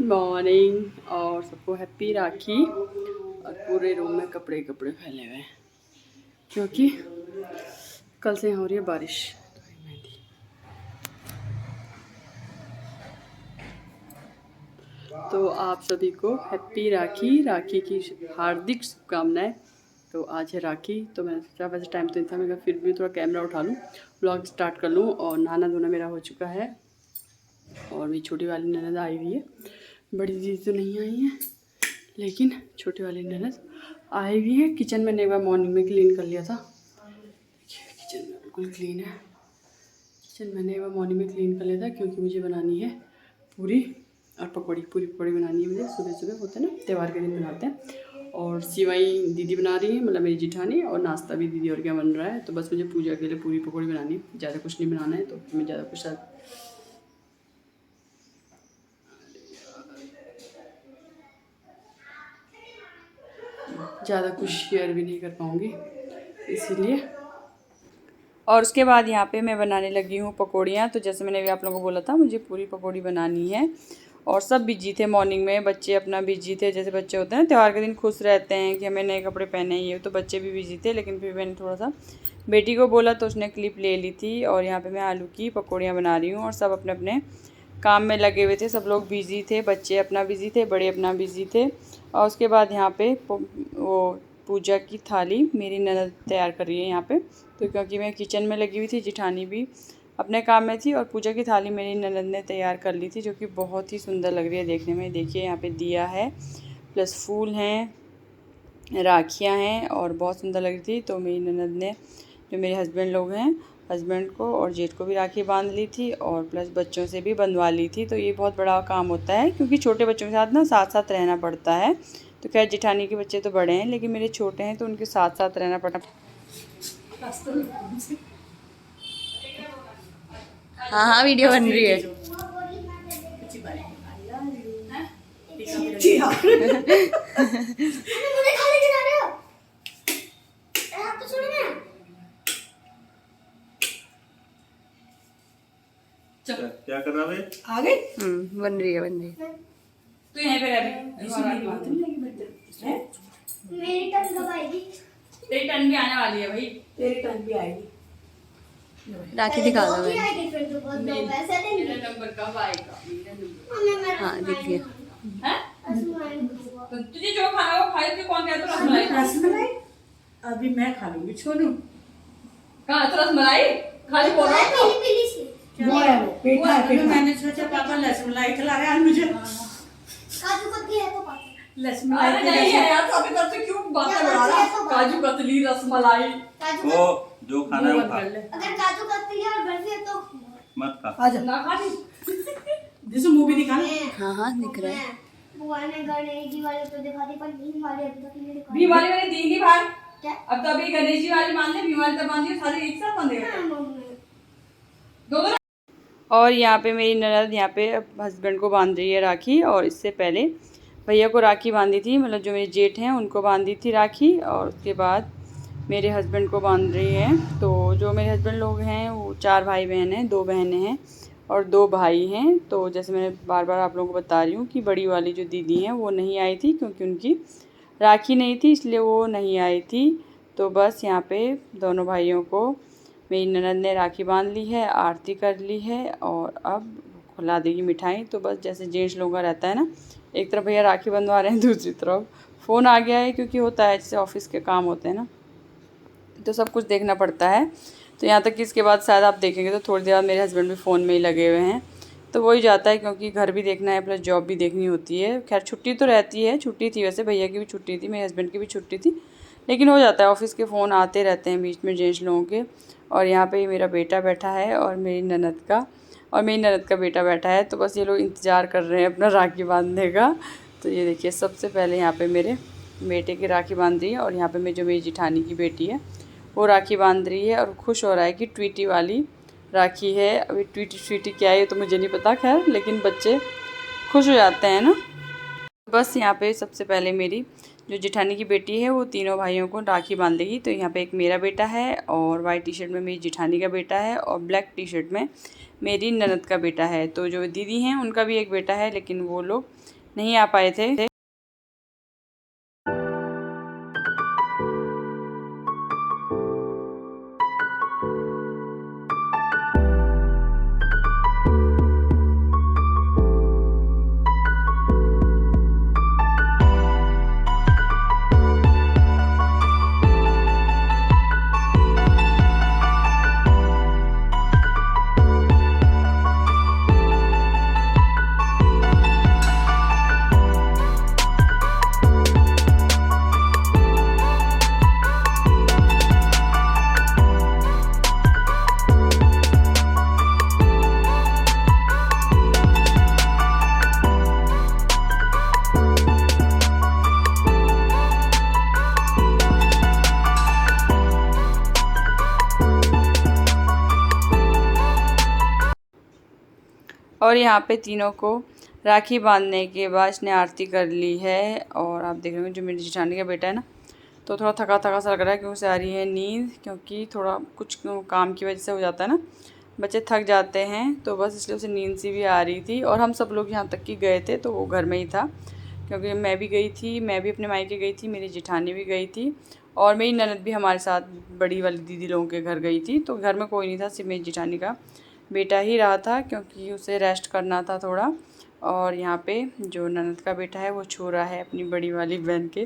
Morning और सबको happy राखी। और पूरे रूम में कपड़े कपड़े फैले हुए हैं क्योंकि कल से यहाँ हो रही है बारिश। तो आप सभी को हैप्पी राखी, राखी की हार्दिक शुभकामनाएं। तो आज है राखी, तो मैंने सोचा वैसे टाइम तो नहीं था, मैं फिर भी थोड़ा कैमरा उठा लूँ, व्लॉग स्टार्ट कर लूँ। और नहाना धोना मेरा हो चुका है और मेरी छोटी वाली ननद आई हुई है। बड़ी दीदी तो नहीं आई है लेकिन छोटी वाली ननद आई हुई है। किचन मैंने एक बार मॉर्निंग में क्लीन कर लिया था, किचन में बिल्कुल क्लीन है। किचन मैंने एक बार मॉर्निंग में क्लीन कर लिया था क्योंकि मुझे बनानी है पूरी और पकौड़ी। पूरी पकौड़ी बनानी है मुझे, सुबह सुबह होते हैं ना, त्यौहार के दिन बनाते हैं। और सिवई दीदी बना रही है, मतलब मेरी जिठानी, और नाश्ता भी दीदी और क्या बन रहा है। तो बस मुझे पूजा के लिए पूरी पकौड़ी बनानी है, ज़्यादा कुछ नहीं बनाना है। तो मैं ज़्यादा कुछ शेयर भी नहीं कर पाऊँगी इसीलिए। और उसके बाद यहाँ पे मैं बनाने लगी हूँ पकौड़ियाँ। तो जैसे मैंने भी आप लोगों को बोला था, मुझे पूरी पकौड़ी बनानी है। और सब बिजी थे मॉर्निंग में, बच्चे अपना बिजी थे। जैसे बच्चे होते हैं त्यौहार के दिन खुश रहते हैं कि हमें नए कपड़े पहने ही है, तो बच्चे भी बिजी थे। लेकिन फिर मैंने थोड़ा सा बेटी को बोला तो उसने क्लिप ले ली थी। और यहाँ पे मैं आलू की पकौड़ियाँ बना रही हूँ और सब अपने अपने काम में लगे हुए थे। सब लोग बिजी थे, बच्चे अपना बिजी थे, बड़े अपना बिजी थे। और उसके बाद यहाँ पे वो पूजा की थाली मेरी ननद तैयार कर रही है यहाँ पे। तो क्योंकि मैं किचन में लगी हुई थी, जिठानी भी अपने काम में थी, और पूजा की थाली मेरी ननद ने तैयार कर ली थी, जो कि बहुत ही सुंदर लग रही है देखने में। देखिए यहाँ पे दिया है, प्लस फूल हैं, राखियाँ हैं, और बहुत सुंदर लग रही थी। तो मेरी ननद ने, जो मेरे हस्बैंड लोग हैं, हस्बैंड को और जेठ को भी राखी बांध ली थी और प्लस बच्चों से भी बंधवा ली थी। तो ये बहुत बड़ा काम होता है क्योंकि छोटे बच्चों के साथ ना साथ साथ रहना पड़ता है। तो खैर जिठानी के बच्चे तो बड़े हैं लेकिन मेरे छोटे हैं, तो उनके साथ साथ रहना पड़ता। हाँ हाँ, वीडियो बन रही है। क्या कर रहा है? आ गई? बन रही है, बन रही है। तो यहाँ पे मेरी टर्न कब आएगी? तेरी टर्न भी आने वाली है भाई, तेरी टर्न भी आएगी। राखी दिखा दो मेरी आएगी फिर तो बहुत दो पैसे देंगे। मेरा नंबर कब आएगा? हाँ दिख गया। तो तुझे जो खाना वो खाए, तो कौन कहता है रसमलाई? रसमलाई अभी मैं खा लूंगी, छोड़ू। कहाँ तो रसमलाई खाली बोल रहा है। पीली सी वो है, वो पेठा है, पेठा। मैंने सोचा पापा रसमलाई खिला रहे हैं मुझे। काजू कतली है तो पापा रसमलाई अरे नहीं है यार, तो अभी तक से क्यों बातें बढ़ा रहा है? काजू कतली, रसमलाई, काजू वो जो खाना है वो खा, अगर काजू कतली है और बर्फी है तो मत खा। आजा ना खाली। जैसे मूवी दिखाना। हाँ हाँ दिख रहा है। बुआ ने गणेश जी वाले तो दिखाती पर भीम वाले अभी तक नहीं दिखाई। भीम वाली मैंने दी नहीं बाहर। क्या? अब तो अभी गणेश जी वाली मान ले, भीम वाली तो मान दी, सारे एक साथ बांधे हाँ, मम्मी। दो। और यहाँ पे मेरी ननद यहाँ पे हस्बैंड को बांध रही है राखी। और इससे पहले भैया को राखी बांधी थी, मतलब जो मेरे जेठ हैं उनको बांधी थी राखी, और उसके बाद मेरे हस्बैंड को बांध रही है। तो जो मेरे हस्बैंड लोग हैं वो 4 भाई बहन हैं, 2 बहनें हैं और 2 भाई हैं। तो जैसे मैं बार बार आप लोगों को बता रही हूँ कि बड़ी वाली जो दीदी हैं वो नहीं आई थी क्योंकि उनकी राखी नहीं थी, इसलिए वो नहीं आई थी। तो बस यहाँ पे दोनों भाइयों को मेरी ननद ने राखी बांध ली है, आरती कर ली है और अब खुला देगी मिठाई। तो बस जैसे जेंट्स लोगों का रहता है ना, एक तरफ भैया राखी बंधवा रहे हैं, दूसरी तरफ फ़ोन आ गया है क्योंकि होता है जैसे ऑफिस के काम होते हैं ना, तो सब कुछ देखना पड़ता है। तो यहाँ तक कि इसके बाद शायद आप देखेंगे तो थोड़ी देर बाद मेरे हस्बैंड भी फ़ोन में ही लगे हुए हैं। तो वही जाता है क्योंकि घर भी देखना है प्लस जॉब भी देखनी होती है। खैर छुट्टी तो रहती है, छुट्टी थी वैसे, भैया की भी छुट्टी थी, मेरे हस्बैंड की भी छुट्टी थी, लेकिन हो जाता है, ऑफिस के फ़ोन आते रहते हैं बीच में जेंट्स लोगों के। और यहाँ पे मेरा बेटा बैठा है और मेरी ननद का बेटा बैठा है। तो बस ये लोग इंतज़ार कर रहे हैं अपना राखी बांधने का। तो ये देखिए सबसे पहले यहाँ पे मेरे बेटे की राखी बांध रही है और यहाँ पे मेरी जिठानी की बेटी है वो राखी बांध रही है। और खुश हो रहा है कि ट्वीटी वाली राखी है। अभी ट्वीटी क्या है ये तो मुझे नहीं पता, खैर लेकिन बच्चे खुश हो जाते हैं ना। बस यहाँ पे सबसे पहले मेरी जो जिठानी की बेटी है वो तीनों भाइयों को राखी बांध देगी। तो यहाँ पे एक मेरा बेटा है और वाइट टी शर्ट में मेरी जिठानी का बेटा है और ब्लैक टी शर्ट में मेरी ननद का बेटा है। तो जो दीदी हैं उनका भी एक बेटा है, लेकिन वो लोग नहीं आ पाए थे। और यहाँ पे तीनों को राखी बांधने के बाद इसने आरती कर ली है। और आप देख रहे हो जो मेरी जेठानी का बेटा है ना, तो थोड़ा थका थका सा लग रहा है क्योंकि उसे आ रही है नींद, क्योंकि थोड़ा कुछ काम की वजह से हो जाता है ना, बच्चे थक जाते हैं, तो बस इसलिए उसे नींद सी भी आ रही थी। और हम सब लोग यहाँ तक कि गए थे तो वो घर में ही था, क्योंकि मैं भी गई थी, मैं भी अपने मायके गई थी, मेरी जेठानी भी गई थी और मेरी ननद भी हमारे साथ बड़ी वाली दीदी लोगों के घर गई थी। तो घर में कोई नहीं था, सिर्फ मेरी जेठानी का बेटा ही रहा था, क्योंकि उसे रेस्ट करना था थोड़ा। और यहाँ पे जो ननद का बेटा है वो छू रहा है अपनी बड़ी वाली बहन के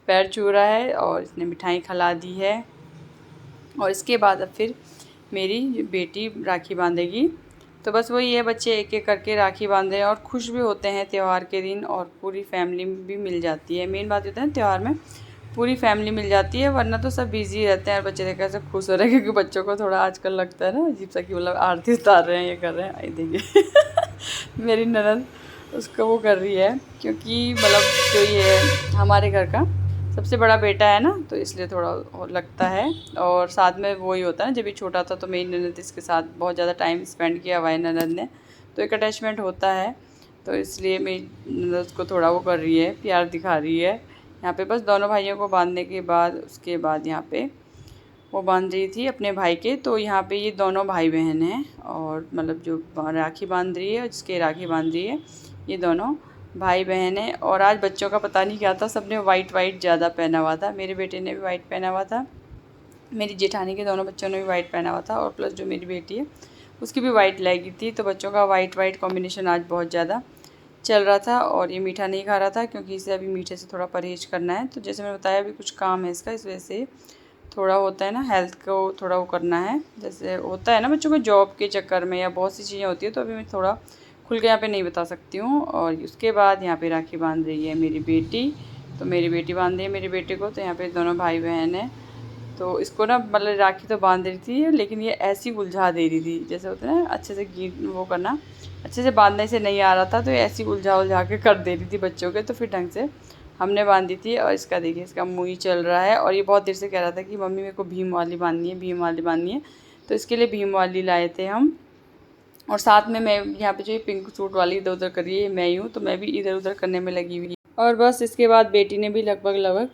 पैर छू रहा है और इसने मिठाई खिला दी है। और इसके बाद अब फिर मेरी बेटी राखी बांधेगी। तो बस वही है, बच्चे एक एक करके राखी बांधे हैं और खुश भी होते हैं त्यौहार के दिन, और पूरी फैमिली भी मिल जाती है। मेन बात होता है त्यौहार में पूरी फैमिली मिल जाती है, वरना तो सब बिजी रहते हैं। और बच्चे देखकर सब खुश हो रहे हैं, क्योंकि बच्चों को थोड़ा आजकल लगता है ना अजीब सा कि मतलब आरती उतार रहे हैं, ये कर रहे हैं। आई देखिए मेरी ननद उसको वो कर रही है, क्योंकि मतलब जो ये हमारे घर का सबसे बड़ा बेटा है ना, तो इसलिए थोड़ा लगता है। और साथ में वही होता है ना, जब भी छोटा था तो मेरी ननद इसके साथ बहुत ज़्यादा टाइम स्पेंड किया हुआ है ननद ने, तो एक अटैचमेंट होता है। तो इसलिए मेरी ननद को थोड़ा वो कर रही है, प्यार दिखा रही है। यहाँ पे बस दोनों भाइयों को बांधने के बाद उसके बाद यहाँ पे वो बांध रही थी अपने भाई के। तो यहाँ पे ये दोनों भाई बहन हैं, और मतलब जो राखी बांध रही है, जिसके राखी बांध रही है, ये दोनों भाई बहन हैं। और आज बच्चों का पता नहीं क्या था, सबने वाइट ज़्यादा पहना हुआ था। मेरे बेटे ने भी वाइट पहना हुआ था, मेरी जेठानी के दोनों बच्चों ने भी वाइट पहना हुआ था, और प्लस जो मेरी बेटी है उसकी भी वाइट लगी थी। तो बच्चों का वाइट कॉम्बिनेशन आज बहुत ज़्यादा चल रहा था। और ये मीठा नहीं खा रहा था, क्योंकि इसे अभी मीठे से थोड़ा परहेज़ करना है। तो जैसे मैंने बताया अभी कुछ काम है इसका, इस वजह से थोड़ा होता है ना, हेल्थ को थोड़ा वो करना है। जैसे होता है ना बच्चों को जॉब के चक्कर में या बहुत सी चीज़ें होती है, तो अभी मैं थोड़ा खुल के यहाँ पे नहीं बता सकती हूँ। और उसके बाद यहाँ पे राखी बांध रही है मेरी बेटी, तो मेरी बेटी बांध रही है मेरे बेटे को। तो यहाँ पे दोनों भाई बहन हैं, तो इसको ना मतलब राखी तो बांध रही थी, लेकिन ये ऐसी उलझा दे रही थी, जैसे होता है ना अच्छे से वो करना, अच्छे से बांधने से नहीं आ रहा था, तो ये ऐसी उलझा के कर दे रही थी बच्चों के। तो फिर ढंग से हमने बांधी थी। और इसका देखिए, इसका मुँह ही चल रहा है, और ये बहुत देर से कह रहा था कि मम्मी मेरे को भीम वाली बांधनी है, भीम वाली बांधनी है। तो इसके लिए भीम वाली लाए थे हम। और साथ में मैं यहाँ पे जो ये पिंक सूट वाली इधर उधर कर रही है, मैं ही हूँ, तो मैं भी इधर उधर करने में लगी हुई। और बस इसके बाद बेटी ने भी लगभग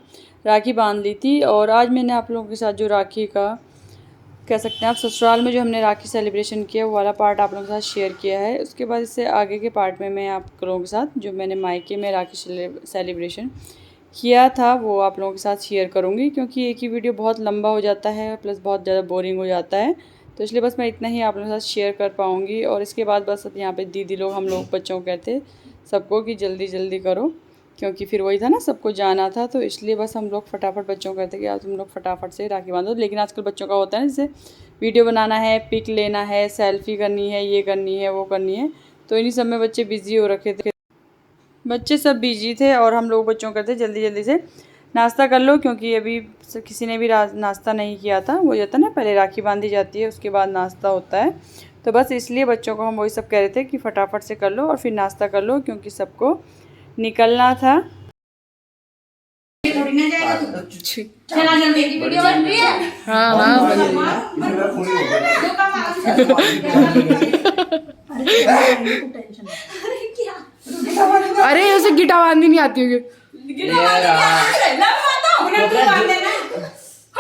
राखी बांध ली थी। और आज मैंने आप लोगों के साथ जो राखी का कह सकते हैं आप ससुराल में जो हमने राखी सेलिब्रेशन किया वो वाला पार्ट आप लोगों के साथ शेयर किया है। उसके बाद इससे आगे के पार्ट में मैं आप लोगों के साथ जो मैंने मायके में राखी सेलिब्रेशन किया था वो आप लोगों के साथ शेयर करूँगी, क्योंकि एक ही वीडियो बहुत लंबा हो जाता है, प्लस बहुत ज़्यादा बोरिंग हो जाता है। तो इसलिए बस मैं इतना ही आप लोगों के साथ शेयर कर पाऊँगी। और इसके बाद बस यहाँ पे दीदी लोग हम लोग बच्चों को कहते सबको कि जल्दी जल्दी करो, क्योंकि फिर वही था ना, सबको जाना था। तो इसलिए बस हम लोग फटाफट बच्चों को कहते कि यार तुम लोग फटाफट से राखी बांधो। लेकिन आजकल बच्चों का होता है ना, जैसे वीडियो बनाना है, पिक लेना है, सेल्फी करनी है, ये करनी है, वो करनी है, तो इन्हीं सब में बच्चे बिज़ी हो रखे थे, बच्चे सब बिजी थे। और हम लोग बच्चों को कहते जल्दी जल्दी से नाश्ता कर लो, क्योंकि अभी किसी ने भी नाश्ता नहीं किया था। वो जाता है ना, पहले राखी बांधी जाती है, उसके बाद नाश्ता होता है। तो बस इसलिए बच्चों को हम वही सब कह रहे थे कि फटाफट से कर लो और फिर नाश्ता कर लो, क्योंकि सबको निकलना था। चला जल्दी, वीडियो बन रही है। हाँ हाँ बन रही है। अरे उसे गिटा बांधनी नहीं आती होगी।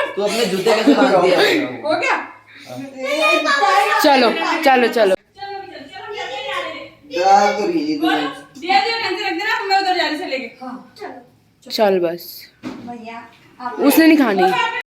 तू अपने जूते कैसे बांध दिया? हो गया? चलो चलो चलो दिया टेंशन रख देना, मैं लेके। चल बस भैया आप उसने नहीं खानी